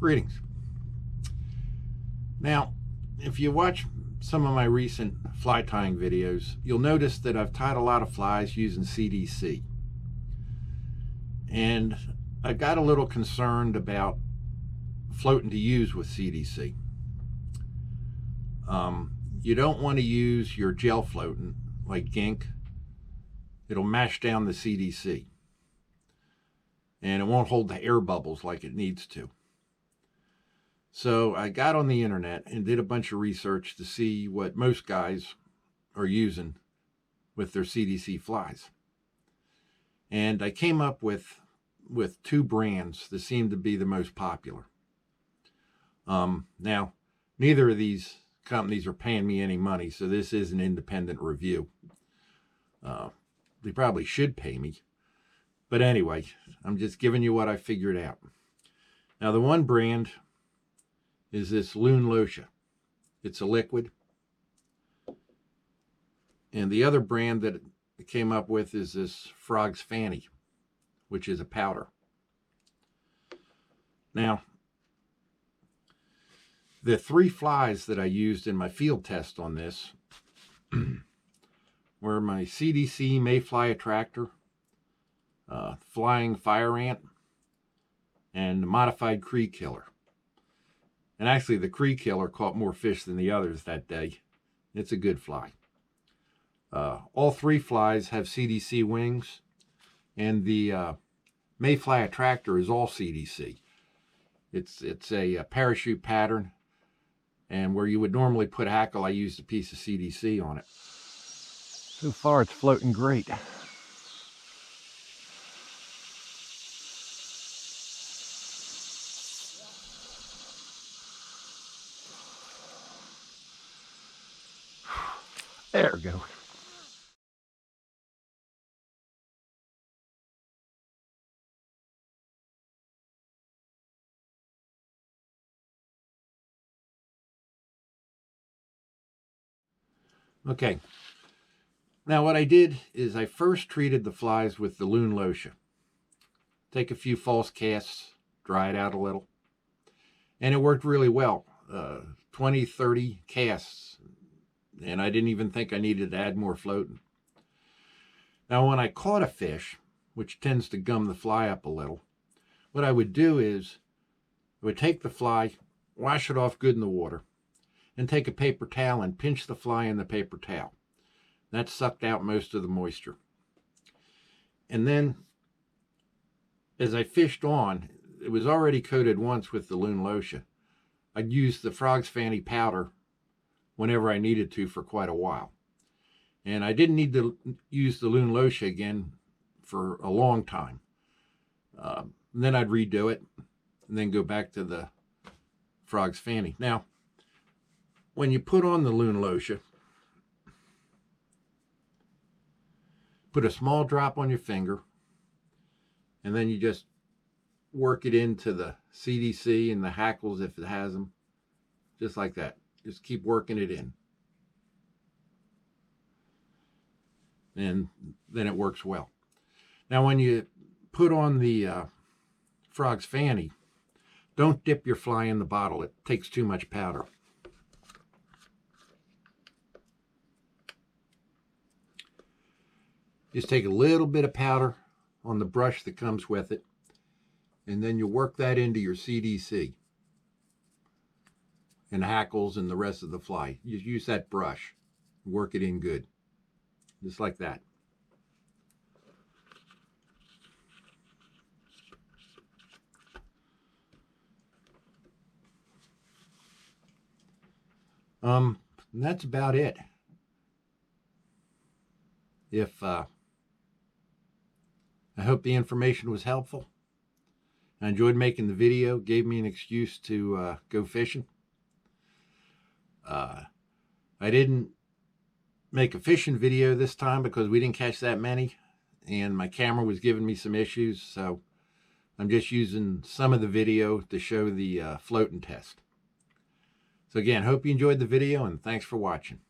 Greetings. Now, if you watch some of my recent fly tying videos, you'll notice that I've tied a lot of flies using CDC. And I got a little concerned about floating to use with CDC. You don't want to use your gel floatant like gink. It'll mash down the CDC. And it won't hold the air bubbles like it needs to. So I got on the internet and did a bunch of research to see what most guys are using with their CDC flies. And I came up with two brands that seem to be the most popular. Now, neither of these companies are paying me any money, so this is an independent review. They probably should pay me. But anyway, I'm just giving you what I figured out. Now, the one brand is this Loon Lotia. It's a liquid. And the other brand that it came up with is this Frog's Fanny, which is a powder. Now, the three flies that I used in my field test on this were my CDC Mayfly Attractor, Flying Fire Ant, and the Modified Cree Killer. And actually, the Cree Killer caught more fish than the others that day. It's a good fly. All three flies have CDC wings, and the Mayfly Attractor is all CDC. It's a parachute pattern, and where you would normally put hackle, I used a piece of CDC on it. So far, it's floating great. There we go. Okay. Now what I did is I first treated the flies with the Loon Lotia. Take a few false casts, dry it out a little. And it worked really well. 20, 30 casts. And I didn't even think I needed to add more floating. Now when I caught a fish, which tends to gum the fly up a little, what I would do is I would take the fly, wash it off good in the water, and take a paper towel and pinch the fly in the paper towel. That sucked out most of the moisture. And then, as I fished on, it was already coated once with the Loon Lotia. I'd use the Frog's Fanny powder whenever I needed to for quite a while. And I didn't need to use the Loon Lotia again for a long time. Then I'd redo it and then go back to the Frog's Fanny. Now, when you put on the Loon Lotia, put a small drop on your finger, and then you just work it into the CDC and the hackles if it has them, just like that. Just keep working it in. And then it works well. Now when you put on the Frog's Fanny, don't dip your fly in the bottle. It takes too much powder. Just take a little bit of powder on the brush that comes with it, and then you work that into your CDC and hackles and the rest of the fly. You use that brush, work it in good, just like that. And that's about it. I hope the information was helpful. I enjoyed making the video, gave me an excuse to go fishing. I didn't make a fishing video this time because we didn't catch that many, and my camera was giving me some issues, so I'm just using some of the video to show the floating test. So again, hope you enjoyed the video, and thanks for watching.